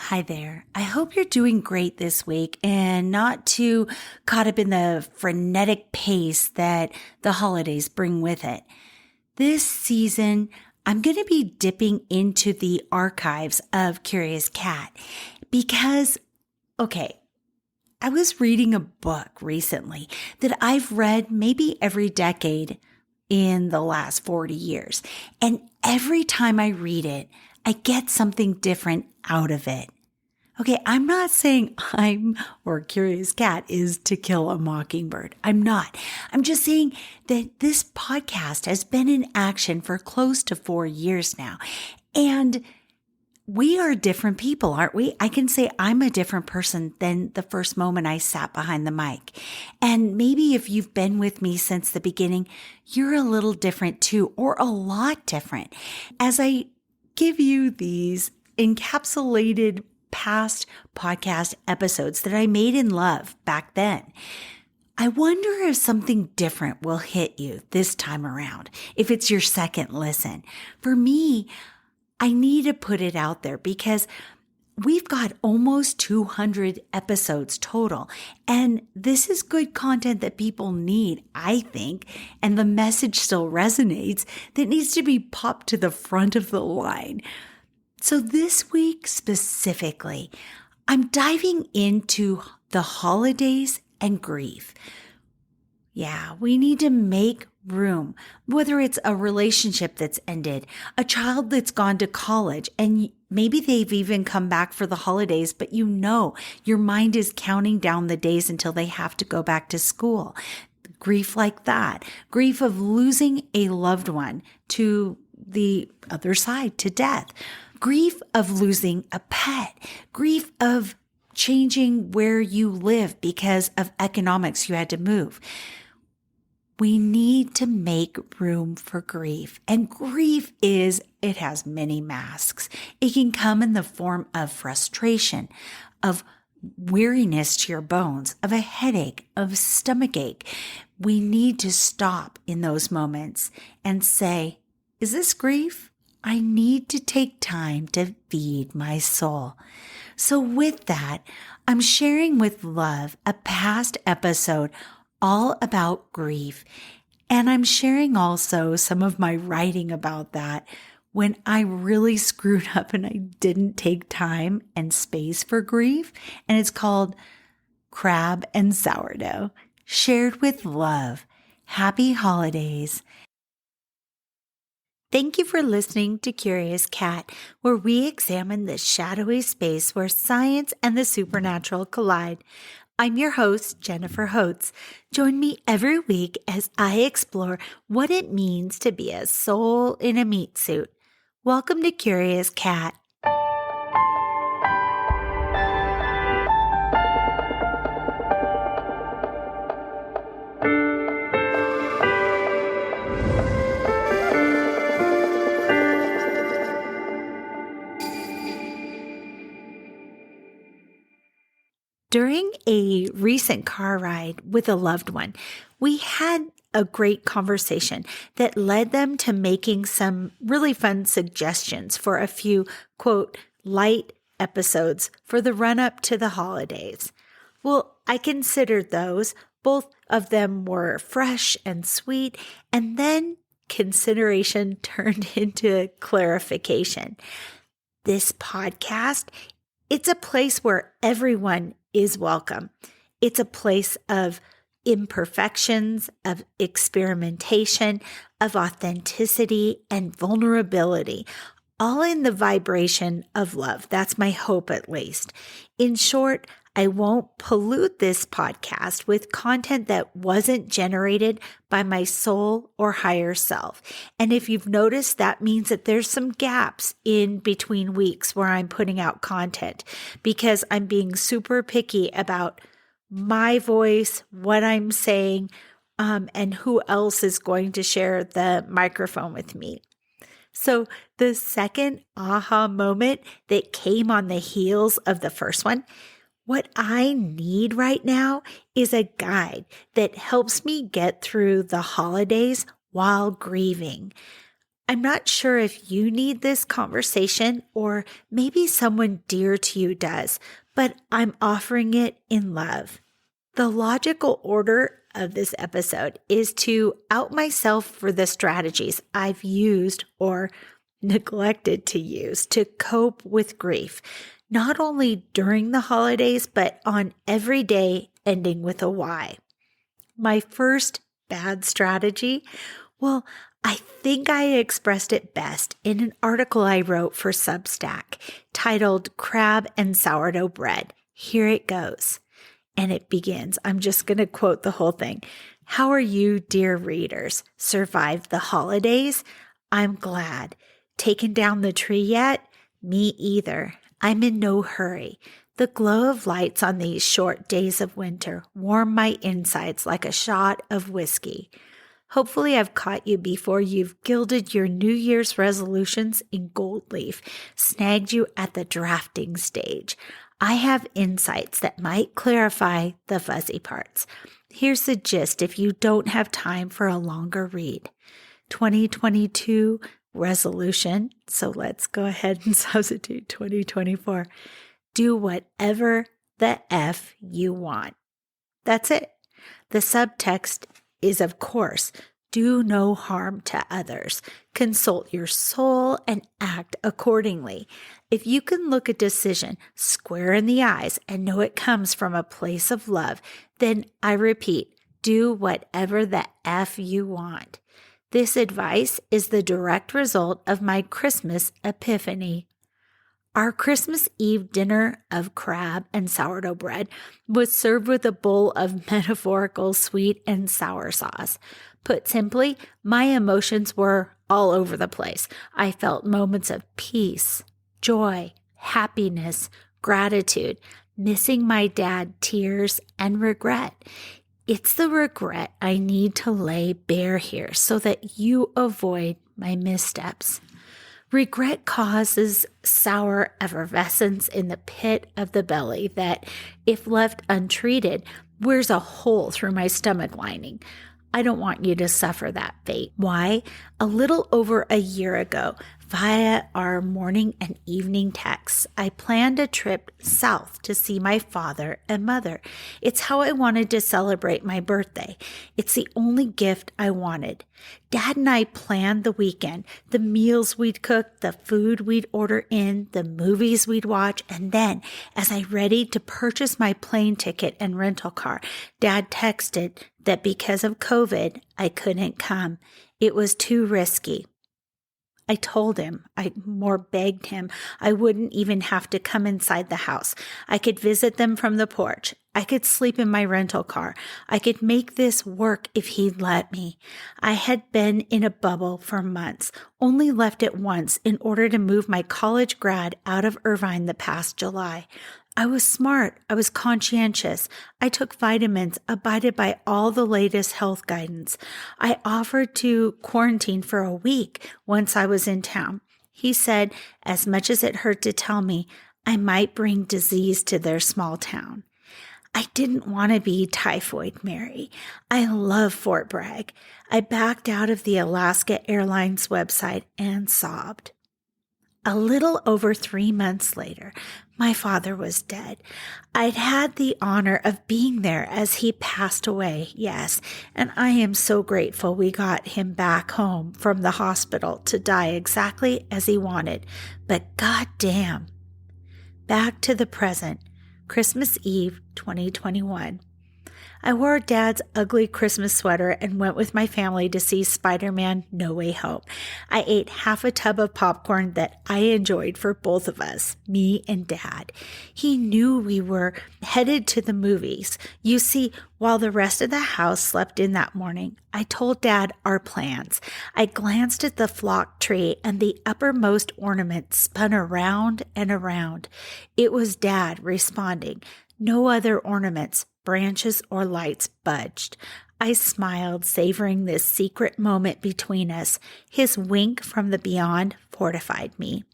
Hi there. I hope you're doing great this week and not too caught up in the frenetic pace that the holidays bring with it. This season, I'm going to be dipping into the archives of Curious Cat because, I was reading a book recently that I've read maybe every decade in the last 40 years. And every time I read it, I get something different out of it. Okay, I'm not saying Curious Cat is To Kill a Mockingbird. I'm not. I'm just saying that this podcast has been in action for close to 4 years now. And we are different people, aren't we? I can say I'm a different person than the first moment I sat behind the mic. And maybe if you've been with me since the beginning, you're a little different too, or a lot different. As I give you these encapsulated past podcast episodes that I made in love back then, I wonder if something different will hit you this time around, if it's your second listen. For me, I need to put it out there because we've got almost 200 episodes total, and this is good content that people need, I think, and the message still resonates that needs to be popped to the front of the line. So this week specifically, I'm diving into the holidays and grief. Yeah, we need to make room, whether it's a relationship that's ended, a child that's gone to college, and maybe they've even come back for the holidays, but your mind is counting down the days until they have to go back to school. Grief like that, grief of losing a loved one to the other side, to death, grief of losing a pet, grief of changing where you live because of economics, you had to move. We need to make room for grief. And grief it has many masks. It can come in the form of frustration, of weariness to your bones, of a headache, of stomachache. We need to stop in those moments and say, is this grief? I need to take time to feed my soul. So with that, I'm sharing with love a past episode all about grief. And I'm sharing also some of my writing about that when I really screwed up and I didn't take time and space for grief. And it's called Crab and Sourdough, shared with love. Happy holidays. Thank you for listening to Curious Cat, where we examine the shadowy space where science and the supernatural collide. I'm your host, Jennifer Holtz. Join me every week as I explore what it means to be a soul in a meat suit. Welcome to Curious Cat. During a recent car ride with a loved one, we had a great conversation that led them to making some really fun suggestions for a few, quote, light episodes for the run-up to the holidays. Well, I considered those. Both of them were fresh and sweet, and then consideration turned into clarification. This podcast, it's a place where everyone is welcome. It's a place of imperfections, of experimentation, of authenticity and vulnerability, all in the vibration of love. That's my hope, at least. In short, I won't pollute this podcast with content that wasn't generated by my soul or higher self. And if you've noticed, that means that there's some gaps in between weeks where I'm putting out content because I'm being super picky about my voice, what I'm saying, and who else is going to share the microphone with me. So the second aha moment that came on the heels of the first one, what I need right now is a guide that helps me get through the holidays while grieving. I'm not sure if you need this conversation or maybe someone dear to you does, but I'm offering it in love. The logical order of this episode is to out myself for the strategies I've used or neglected to use to cope with grief, not only during the holidays, but on every day ending with a Y. My first bad strategy, well, I think I expressed it best in an article I wrote for Substack titled Crab and Sourdough Bread. Here it goes. And it begins. I'm just going to quote the whole thing. How are you, dear readers? Survived the holidays? I'm glad. Taken down the tree yet? Me either. I'm in no hurry. The glow of lights on these short days of winter warm my insides like a shot of whiskey. Hopefully I've caught you before you've gilded your New Year's resolutions in gold leaf, snagged you at the drafting stage. I have insights that might clarify the fuzzy parts. Here's the gist if you don't have time for a longer read. 2022 resolution, so let's go ahead and substitute 2024. Do whatever the F you want. That's it. The subtext is, of course, do no harm to others. Consult your soul and act accordingly. If you can look a decision square in the eyes and know it comes from a place of love, then I repeat, do whatever the F you want. This advice is the direct result of my Christmas epiphany. Our Christmas Eve dinner of crab and sourdough bread was served with a bowl of metaphorical sweet and sour sauce. Put simply, my emotions were all over the place. I felt moments of peace, joy, happiness, gratitude, missing my dad, tears, and regret. It's the regret I need to lay bare here so that you avoid my missteps. Regret causes sour effervescence in the pit of the belly that, if left untreated, wears a hole through my stomach lining. I don't want you to suffer that fate. Why? A little over a year ago, via our morning and evening texts, I planned a trip south to see my father and mother. It's how I wanted to celebrate my birthday. It's the only gift I wanted. Dad and I planned the weekend, the meals we'd cook, the food we'd order in, the movies we'd watch, and then, as I readied to purchase my plane ticket and rental car, Dad texted that because of COVID, I couldn't come. It was too risky. I told him, I more begged him, I wouldn't even have to come inside the house. I could visit them from the porch. I could sleep in my rental car. I could make this work if he'd let me. I had been in a bubble for months, only left it once in order to move my college grad out of Irvine the past July. I was smart. I was conscientious. I took vitamins, abided by all the latest health guidance. I offered to quarantine for a week once I was in town. He said, as much as it hurt to tell me, I might bring disease to their small town. I didn't want to be Typhoid Mary. I love Fort Bragg. I backed out of the Alaska Airlines website and sobbed. A little over 3 months later, my father was dead. I'd had the honor of being there as he passed away, yes, and I am so grateful we got him back home from the hospital to die exactly as he wanted. But goddamn. Back to the present, Christmas Eve 2021. I wore Dad's ugly Christmas sweater and went with my family to see Spider-Man No Way Home. I ate half a tub of popcorn that I enjoyed for both of us, me and Dad. He knew we were headed to the movies. You see, while the rest of the house slept in that morning, I told Dad our plans. I glanced at the flock tree and the uppermost ornament spun around and around. It was Dad responding. No other ornaments, branches, or lights budged. I smiled, savoring this secret moment between us. His wink from the beyond fortified me.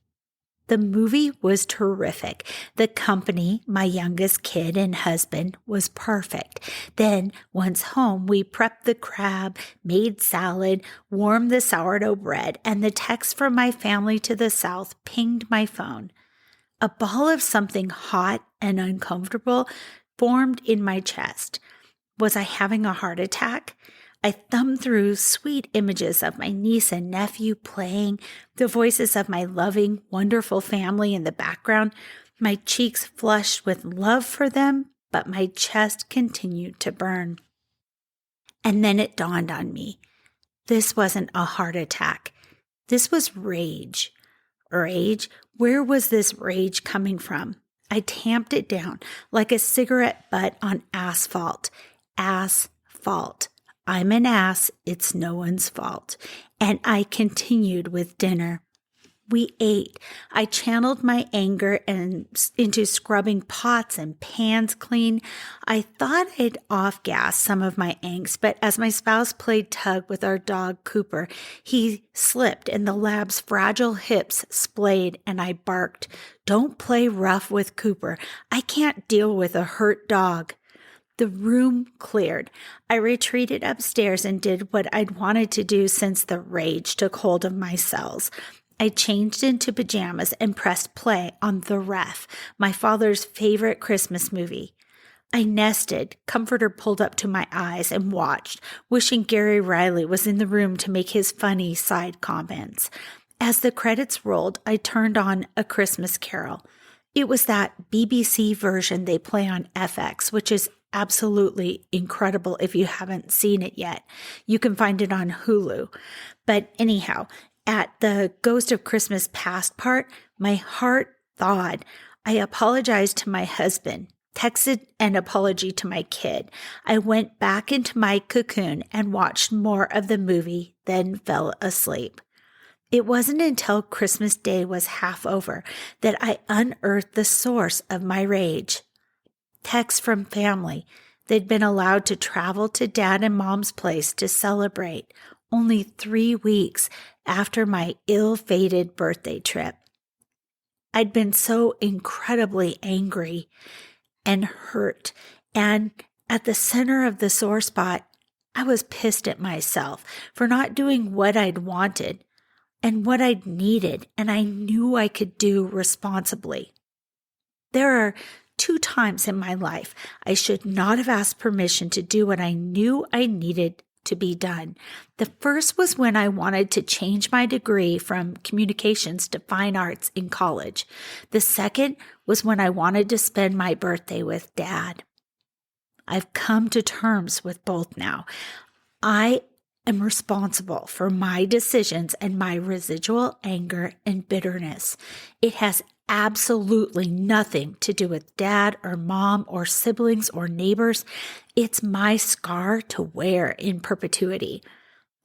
The movie was terrific. The company, my youngest kid and husband, was perfect. Then, once home, we prepped the crab, made salad, warmed the sourdough bread, and the text from my family to the south pinged my phone. A ball of something hot and uncomfortable formed in my chest. Was I having a heart attack? I thumbed through sweet images of my niece and nephew playing, the voices of my loving, wonderful family in the background. My cheeks flushed with love for them, but my chest continued to burn. And then it dawned on me. This wasn't a heart attack. This was rage. Rage? Where was this rage coming from? I tamped it down like a cigarette butt on asphalt. Asphalt. I'm an ass, it's no one's fault. And I continued with dinner. We ate. I channeled my anger into scrubbing pots and pans clean. I thought I'd off-gas some of my angst, but as my spouse played tug with our dog Cooper, he slipped and the lab's fragile hips splayed and I barked, "Don't play rough with Cooper. I can't deal with a hurt dog." The room cleared. I retreated upstairs and did what I'd wanted to do since the rage took hold of my cells. I changed into pajamas and pressed play on The Ref, my father's favorite Christmas movie. I nested, comforter pulled up to my eyes, and watched, wishing Gary Riley was in the room to make his funny side comments. As the credits rolled, I turned on A Christmas Carol. It was that BBC version they play on FX, which is absolutely incredible if you haven't seen it yet. You can find it on Hulu. But anyhow, at the Ghost of Christmas Past part, my heart thawed. I apologized to my husband, texted an apology to my kid. I went back into my cocoon and watched more of the movie, then fell asleep. It wasn't until Christmas Day was half over that I unearthed the source of my rage. Texts from family. They'd been allowed to travel to Dad and Mom's place to celebrate only 3 weeks after my ill-fated birthday trip. I'd been so incredibly angry and hurt, and at the center of the sore spot, I was pissed at myself for not doing what I'd wanted and what I'd needed, and I knew I could do responsibly. There are 2 times in my life I should not have asked permission to do what I knew I needed to be done. The first was when I wanted to change my degree from communications to fine arts in college. The second was when I wanted to spend my birthday with Dad. I've come to terms with both now. I am responsible for my decisions and my residual anger and bitterness. It has absolutely nothing to do with Dad or Mom or siblings or neighbors. It's my scar to wear in perpetuity.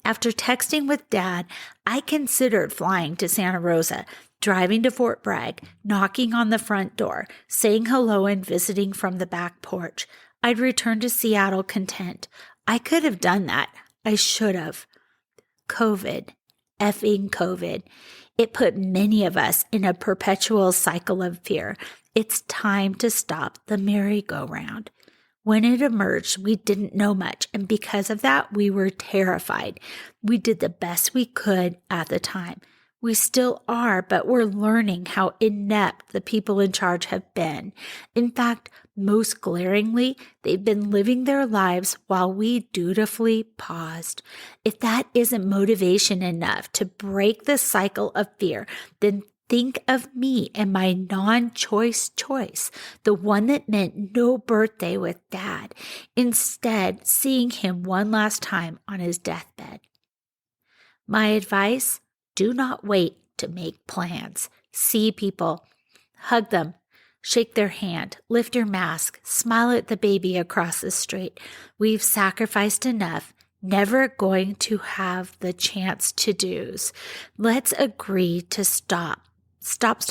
After texting with Dad, I considered flying to Santa Rosa, driving to Fort Bragg, knocking on the front door, saying hello and visiting from the back porch. I'd return to Seattle content. I could have done that. I should have. COVID. Effing COVID. It put many of us in a perpetual cycle of fear. It's time to stop the merry-go-round. When it emerged, we didn't know much, and because of that, we were terrified. We did the best we could at the time. We still are, but we're learning how inept the people in charge have been. In fact, most glaringly, they've been living their lives while we dutifully paused. If that isn't motivation enough to break the cycle of fear, then think of me and my non-choice choice, the one that meant no birthday with Dad, instead seeing him one last time on his deathbed. My advice? Do not wait to make plans. See people. Hug them. Shake their hand. Lift your mask. Smile at the baby across the street. We've sacrificed enough. Never going to have the chance to do's. Let's agree to stop. Stop.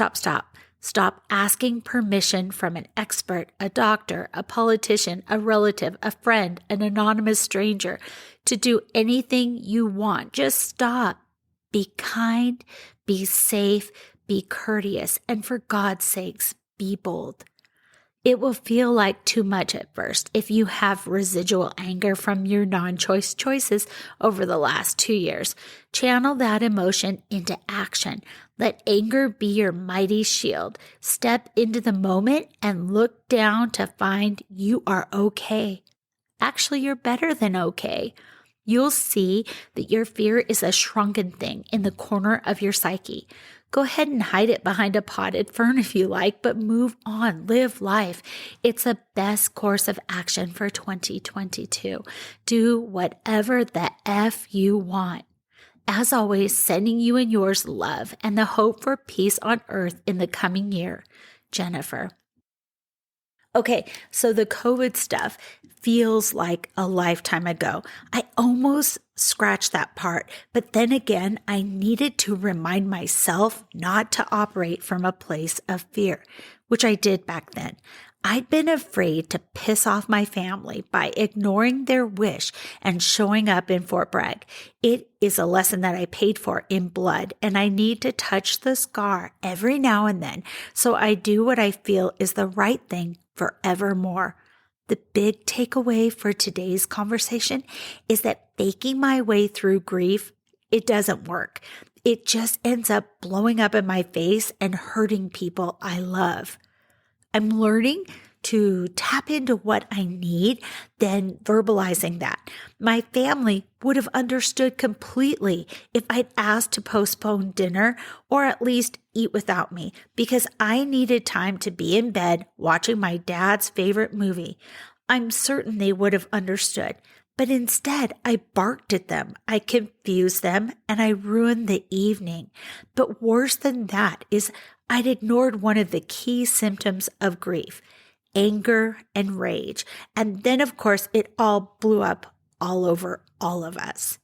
Stop asking permission from an expert, a doctor, a politician, a relative, a friend, an anonymous stranger to do anything you want. Just stop. Be kind, be safe, be courteous, and for God's sakes, be bold. It will feel like too much at first if you have residual anger from your non-choice choices over the last 2 years. Channel that emotion into action. Let anger be your mighty shield. Step into the moment and look down to find you are okay. Actually, you're better than okay. You'll see that your fear is a shrunken thing in the corner of your psyche. Go ahead and hide it behind a potted fern if you like, but move on, live life. It's the best course of action for 2022. Do whatever the F you want. As always, sending you and yours love and the hope for peace on earth in the coming year. Jennifer. Okay, so the COVID stuff feels like a lifetime ago. I almost scratched that part, but then again, I needed to remind myself not to operate from a place of fear, which I did back then. I'd been afraid to piss off my family by ignoring their wish and showing up in Fort Bragg. It is a lesson that I paid for in blood, and I need to touch the scar every now and then so I do what I feel is the right thing forevermore. The big takeaway for today's conversation is that faking my way through grief, it doesn't work. It just ends up blowing up in my face and hurting people I love. I'm learning to tap into what I need, then verbalizing that. My family would have understood completely if I'd asked to postpone dinner or at least eat without me because I needed time to be in bed watching my dad's favorite movie. I'm certain they would have understood. But instead, I barked at them, I confused them, and I ruined the evening. But worse than that is I'd ignored one of the key symptoms of grief, anger and rage. And then, of course, it all blew up all over all of us.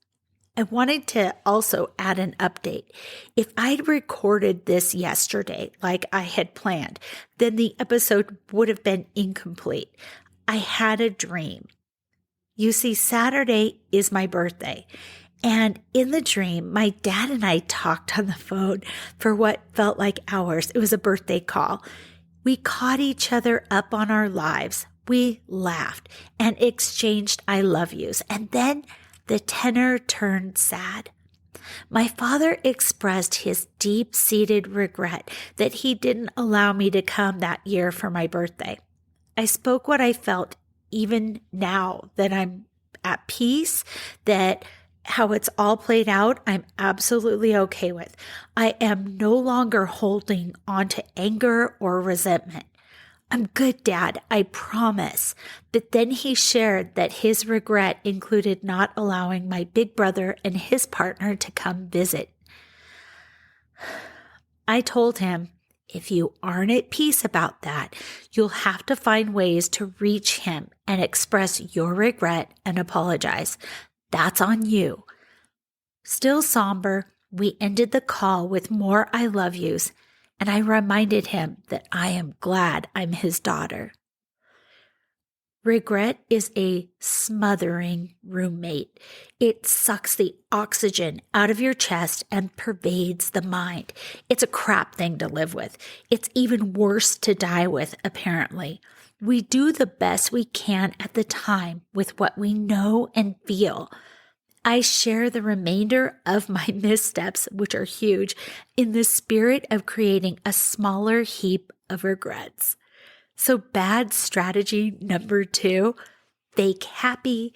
I wanted to also add an update. If I'd recorded this yesterday, like I had planned, then the episode would have been incomplete. I had a dream. You see, Saturday is my birthday. And in the dream, my dad and I talked on the phone for what felt like hours. It was a birthday call. We caught each other up on our lives. We laughed and exchanged I love yous. And then the tenor turned sad. My father expressed his deep-seated regret that he didn't allow me to come that year for my birthday. I spoke what I felt even now that I'm at peace, that how it's all played out, I'm absolutely okay with. I am no longer holding on to anger or resentment. I'm good, Dad, I promise. But then he shared that his regret included not allowing my big brother and his partner to come visit. I told him, if you aren't at peace about that, you'll have to find ways to reach him and express your regret and apologize. That's on you. Still somber, we ended the call with more I love yous, and I reminded him that I am glad I'm his daughter. Regret is a smothering roommate. It sucks the oxygen out of your chest and pervades the mind. It's a crap thing to live with. It's even worse to die with, apparently. We do the best we can at the time with what we know and feel. I share the remainder of my missteps, which are huge, in the spirit of creating a smaller heap of regrets. So bad strategy number 2, fake happy.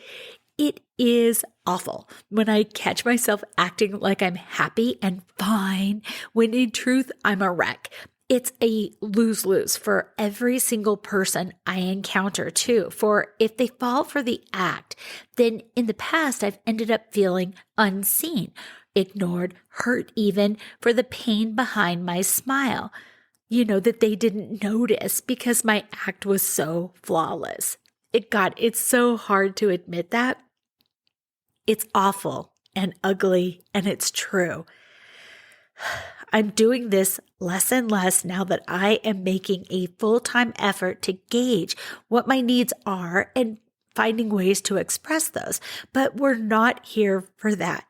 It is awful when I catch myself acting like I'm happy and fine, when in truth, I'm a wreck. It's a lose-lose for every single person I encounter too. For if they fall for the act, then in the past, I've ended up feeling unseen, ignored, hurt even for the pain behind my smile. You know, that they didn't notice because my act was so flawless. It's so hard to admit that. It's awful and ugly, and it's true. I'm doing this less and less now that I am making a full-time effort to gauge what my needs are and finding ways to express those. But we're not here for that.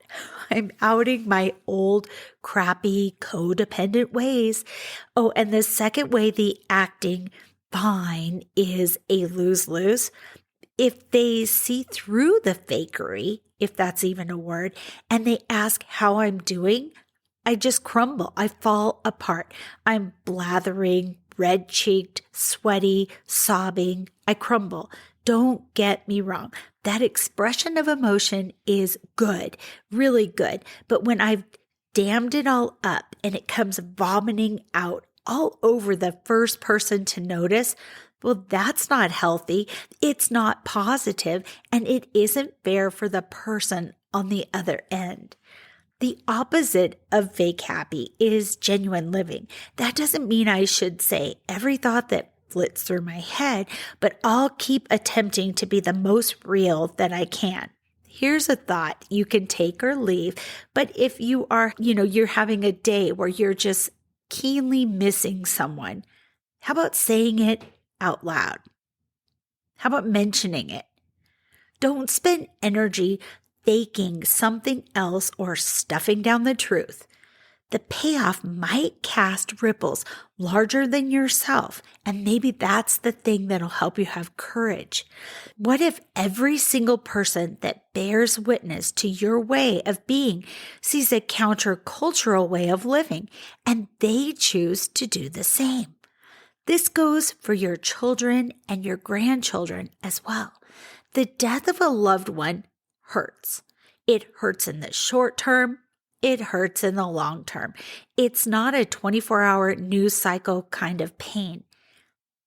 I'm outing my old, crappy, codependent ways. Oh, and the second way the acting fine is a lose-lose. If they see through the fakery, if that's even a word, and they ask how I'm doing, I just crumble. I fall apart. I'm blathering, red-cheeked, sweaty, sobbing. I crumble. Don't get me wrong. That expression of emotion is good, really good. But when I've dammed it all up and it comes vomiting out all over the first person to notice, well, that's not healthy. It's not positive, and it isn't fair for the person on the other end. The opposite of fake happy is genuine living. That doesn't mean I should say every thought that flits through my head, but I'll keep attempting to be the most real that I can. Here's a thought you can take or leave, but if you are, you're having a day where you're just keenly missing someone, how about saying it out loud? How about mentioning it? Don't spend energy faking something else or stuffing down the truth. The payoff might cast ripples larger than yourself, and maybe that's the thing that'll help you have courage. What if every single person that bears witness to your way of being sees a countercultural way of living, and they choose to do the same? This goes for your children and your grandchildren as well. The death of a loved one hurts. It hurts in the short term. It hurts in the long term. It's not a 24-hour news cycle kind of pain.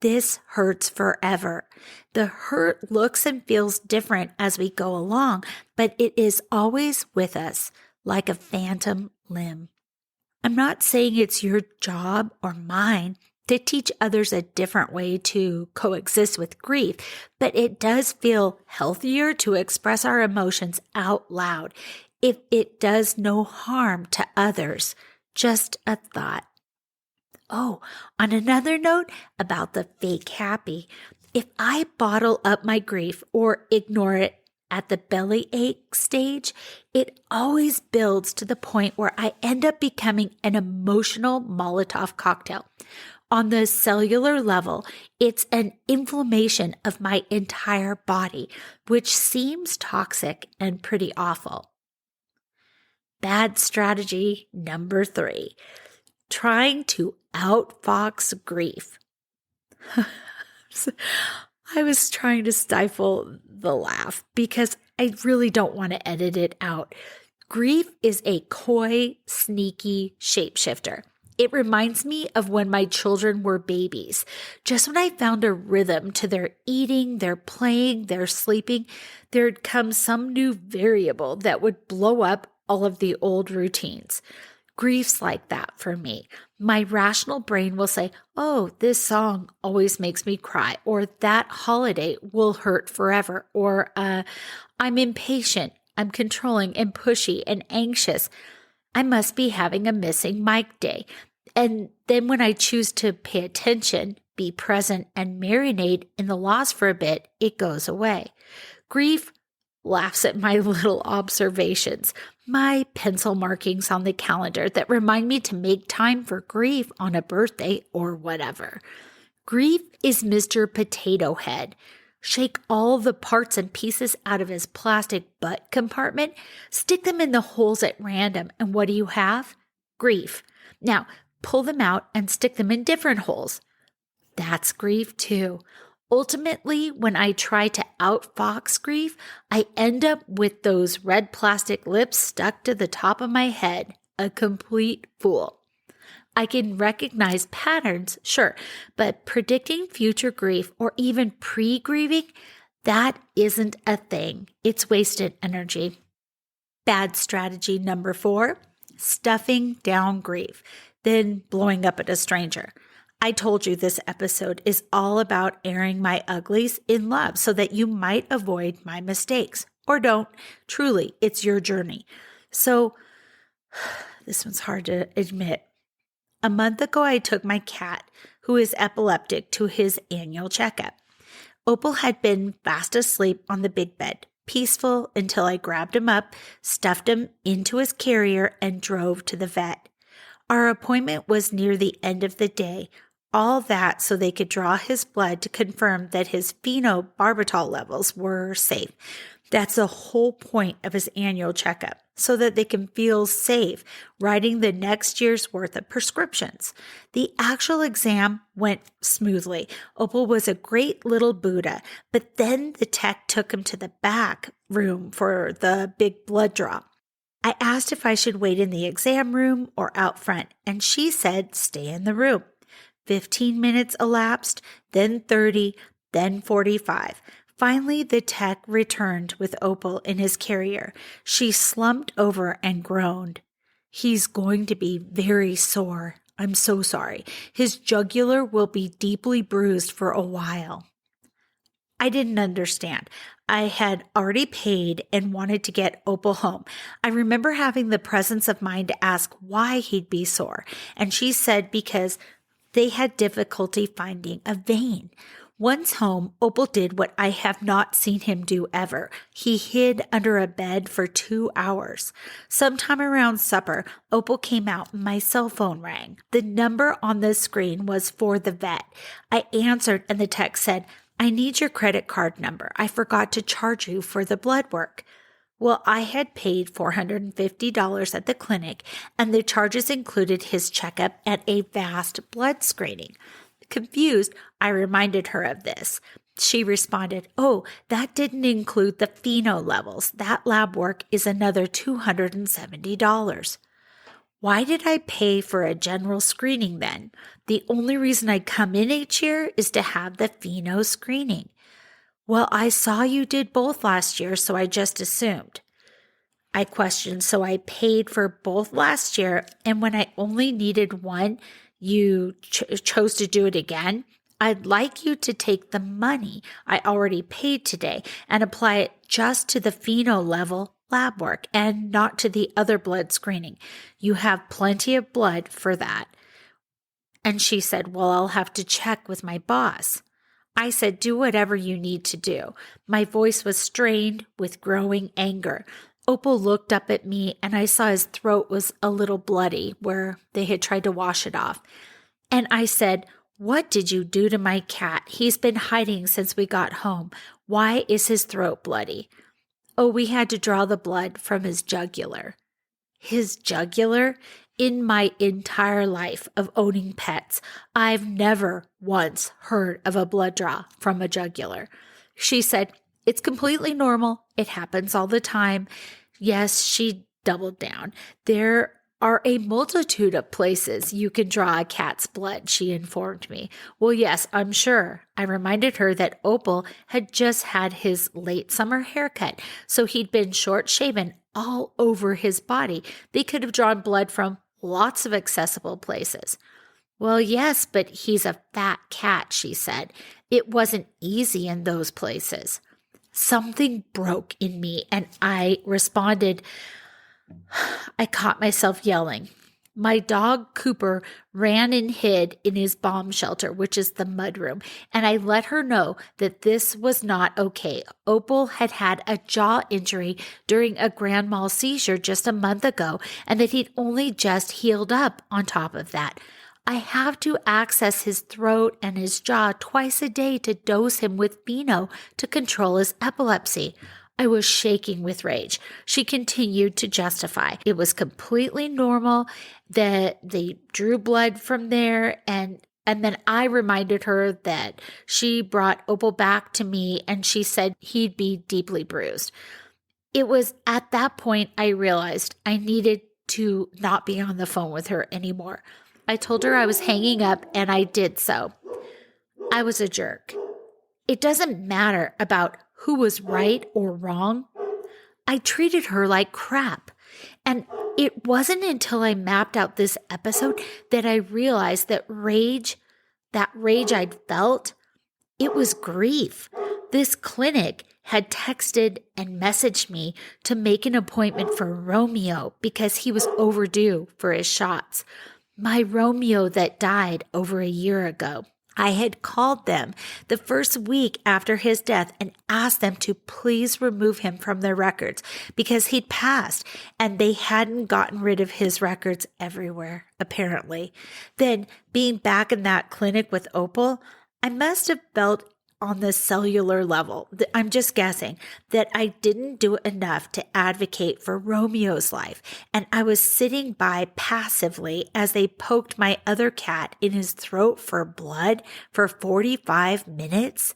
This hurts forever. The hurt looks and feels different as we go along, but it is always with us like a phantom limb. I'm not saying it's your job or mine to teach others a different way to coexist with grief, but it does feel healthier to express our emotions out loud if it does no harm to others. Just a thought. Oh, on another note about the fake happy, if I bottle up my grief or ignore it at the bellyache stage, it always builds to the point where I end up becoming an emotional Molotov cocktail. On the cellular level, it's an inflammation of my entire body, which seems toxic and pretty awful. Bad strategy number 3, trying to outfox grief. I was trying to stifle the laugh because I really don't want to edit it out. Grief is a coy, sneaky shapeshifter. It reminds me of when my children were babies. Just when I found a rhythm to their eating, their playing, their sleeping, there'd come some new variable that would blow up all of the old routines. Grief's like that for me. My rational brain will say, oh, this song always makes me cry, or that holiday will hurt forever, or I'm impatient, I'm controlling and pushy and anxious. I must be having a missing Mike day. And then when I choose to pay attention, be present, and marinate in the loss for a bit, it goes away. Grief laughs at my little observations, my pencil markings on the calendar that remind me to make time for grief on a birthday or whatever. Grief is Mr. Potato Head. Shake all the parts and pieces out of his plastic butt compartment, stick them in the holes at random, and what do you have? Grief. Now, pull them out and stick them in different holes. That's grief too. Ultimately, when I try to outfox grief, I end up with those red plastic lips stuck to the top of my head, a complete fool. I can recognize patterns, sure, but predicting future grief or even pre-grieving, that isn't a thing. It's wasted energy. Bad strategy number 4, stuffing down grief, then blowing up at a stranger. I told you this episode is all about airing my uglies in love so that you might avoid my mistakes. Or don't. Truly, it's your journey. So, this one's hard to admit. A month ago, I took my cat, who is epileptic, to his annual checkup. Opal had been fast asleep on the big bed, peaceful until I grabbed him up, stuffed him into his carrier, and drove to the vet. Our appointment was near the end of the day. All that so they could draw his blood to confirm that his phenobarbital levels were safe. That's the whole point of his annual checkup, so that they can feel safe writing the next year's worth of prescriptions. The actual exam went smoothly. Opal was a great little Buddha, but then the tech took him to the back room for the big blood draw. I asked if I should wait in the exam room or out front, and she said stay in the room. 15 minutes elapsed, then 30, then 45. Finally, the tech returned with Opal in his carrier. She slumped over and groaned. He's going to be very sore. I'm so sorry. His jugular will be deeply bruised for a while. I didn't understand. I had already paid and wanted to get Opal home. I remember having the presence of mind to ask why he'd be sore, and she said because they had difficulty finding a vein. Once home, Opal did what I have not seen him do ever. He hid under a bed for 2 hours. Sometime around supper, Opal came out and my cell phone rang. The number on the screen was for the vet. I answered and the text said, I need your credit card number. I forgot to charge you for the blood work. Well, I had paid $450 at the clinic, and the charges included his checkup and a vast blood screening. Confused, I reminded her of this. She responded, oh, that didn't include the pheno levels. That lab work is another $270. Why did I pay for a general screening then? The only reason I come in each year is to have the pheno screening. Well, I saw you did both last year, so I just assumed. I questioned, so I paid for both last year, and when I only needed one, you chose to do it again? I'd like you to take the money I already paid today and apply it just to the pheno level lab work and not to the other blood screening. You have plenty of blood for that. And she said, well, I'll have to check with my boss. I said, do whatever you need to do. My voice was strained with growing anger. Opal looked up at me and I saw his throat was a little bloody where they had tried to wash it off. And I said, what did you do to my cat? He's been hiding since we got home. Why is his throat bloody? Oh, we had to draw the blood from his jugular. His jugular? In my entire life of owning pets, I've never once heard of a blood draw from a jugular. She said, it's completely normal. It happens all the time. Yes, she doubled down. There are a multitude of places you can draw a cat's blood, she informed me. Well, yes, I'm sure. I reminded her that Opal had just had his late summer haircut, so he'd been short-shaven all over his body. They could have drawn blood from lots of accessible places. Well, yes, but he's a fat cat, she said. It wasn't easy in those places. Something broke in me, and I responded. I caught myself yelling. My dog, Cooper, ran and hid in his bomb shelter, which is the mudroom, and I let her know that this was not okay. Opal had had a jaw injury during a grand mal seizure just a month ago, and that he'd only just healed up on top of that. I have to access his throat and his jaw twice a day to dose him with pheno to control his epilepsy. I was shaking with rage. She continued to justify. It was completely normal that they drew blood from there. And then I reminded her that she brought Opal back to me and she said he'd be deeply bruised. It was at that point I realized I needed to not be on the phone with her anymore. I told her I was hanging up and I did so. I was a jerk. It doesn't matter about who was right or wrong. I treated her like crap. And it wasn't until I mapped out this episode that I realized that rage I'd felt, it was grief. This clinic had texted and messaged me to make an appointment for Romeo because he was overdue for his shots. My Romeo that died over a year ago. I had called them the first week after his death and asked them to please remove him from their records because he'd passed and they hadn't gotten rid of his records everywhere, apparently. Then, being back in that clinic with Opal, I must have felt on the cellular level, I'm just guessing, that I didn't do enough to advocate for Romeo's life, and I was sitting by passively as they poked my other cat in his throat for blood for 45 minutes.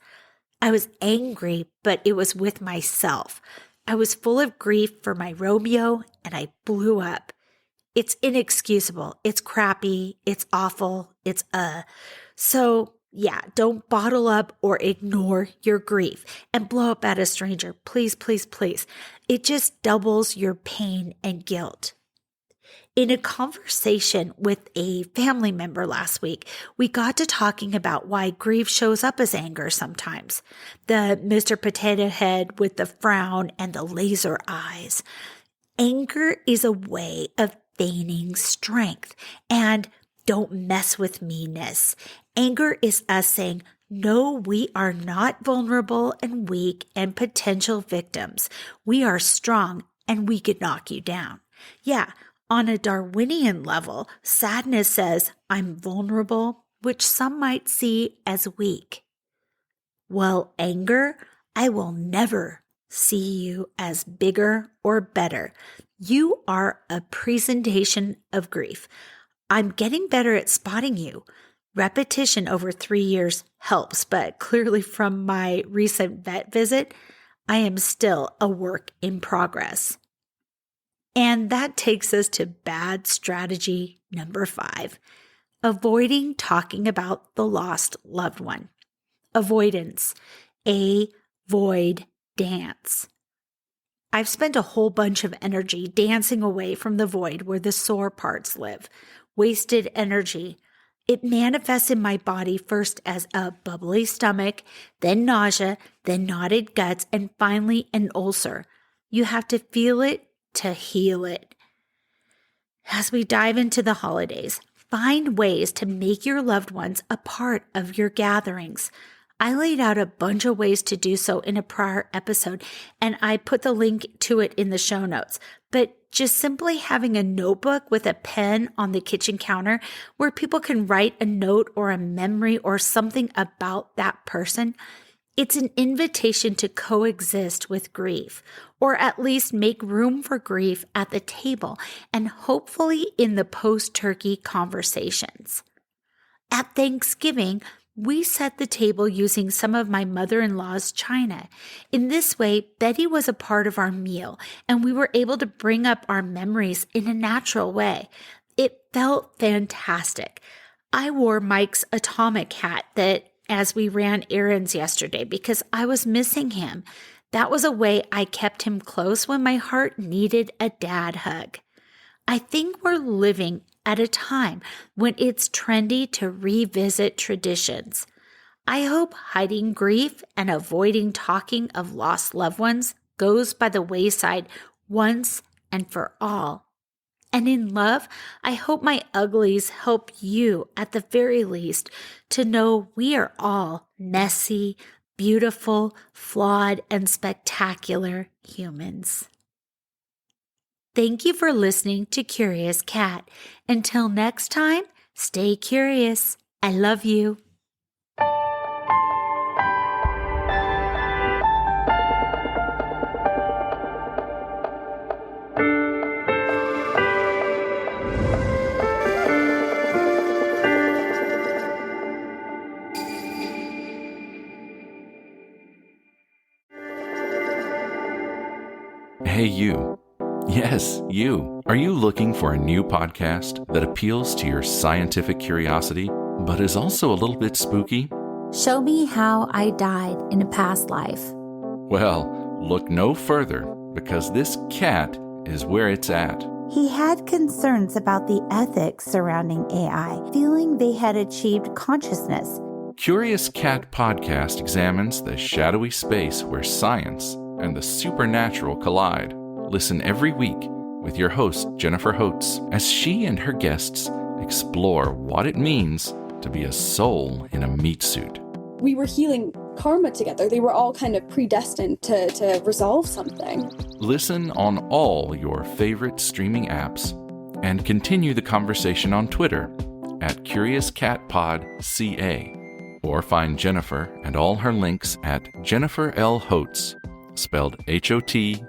I was angry, but it was with myself. I was full of grief for my Romeo, and I blew up. It's inexcusable. It's crappy. It's awful. So yeah, don't bottle up or ignore your grief and blow up at a stranger. Please, please, please. It just doubles your pain and guilt. In a conversation with a family member last week, we got to talking about why grief shows up as anger sometimes. The Mr. Potato Head with the frown and the laser eyes. Anger is a way of feigning strength and don't mess with meanness. Anger is us saying, no, we are not vulnerable and weak and potential victims. We are strong and we could knock you down. Yeah, on a Darwinian level, sadness says, I'm vulnerable, which some might see as weak. Well, anger, I will never see you as bigger or better. You are a presentation of grief. I'm getting better at spotting you. Repetition over 3 years helps, but clearly from my recent vet visit, I am still a work in progress. And that takes us to bad strategy number 5, avoiding talking about the lost loved one. Avoidance, avoid dance. I've spent a whole bunch of energy dancing away from the void where the sore parts live. Wasted energy. It manifests in my body first as a bubbly stomach, then nausea, then knotted guts, and finally an ulcer. You have to feel it to heal it. As we dive into the holidays, find ways to make your loved ones a part of your gatherings. I laid out a bunch of ways to do so in a prior episode, and I put the link to it in the show notes. But just simply having a notebook with a pen on the kitchen counter where people can write a note or a memory or something about that person, it's an invitation to coexist with grief, or at least make room for grief at the table and hopefully in the post-turkey conversations. At Thanksgiving, we set the table using some of my mother-in-law's china. In this way, Betty was a part of our meal, and we were able to bring up our memories in a natural way. It felt fantastic. I wore Mike's atomic hat as we ran errands yesterday because I was missing him. That was a way I kept him close when my heart needed a dad hug. I think we're living at a time when it's trendy to revisit traditions. I hope hiding grief and avoiding talking of lost loved ones goes by the wayside once and for all. And in love, I hope my uglies help you at the very least to know we are all messy, beautiful, flawed, and spectacular humans. Thank you for listening to Curious Cat. Until next time, stay curious. I love you. Hey, you. Yes, you. Are you looking for a new podcast that appeals to your scientific curiosity, but is also a little bit spooky? Show me how I died in a past life. Well, look no further, because this cat is where it's at. He had concerns about the ethics surrounding AI, feeling they had achieved consciousness. Curious Cat Podcast examines the shadowy space where science and the supernatural collide. Listen every week with your host, Jennifer Holtz, as she and her guests explore what it means to be a soul in a meat suit. We were healing karma together. They were all kind of predestined to resolve something. Listen on all your favorite streaming apps and continue the conversation on Twitter at CuriousCatPodCA, or find Jennifer and all her links at Jennifer L. Hotz, spelled HOTES.com.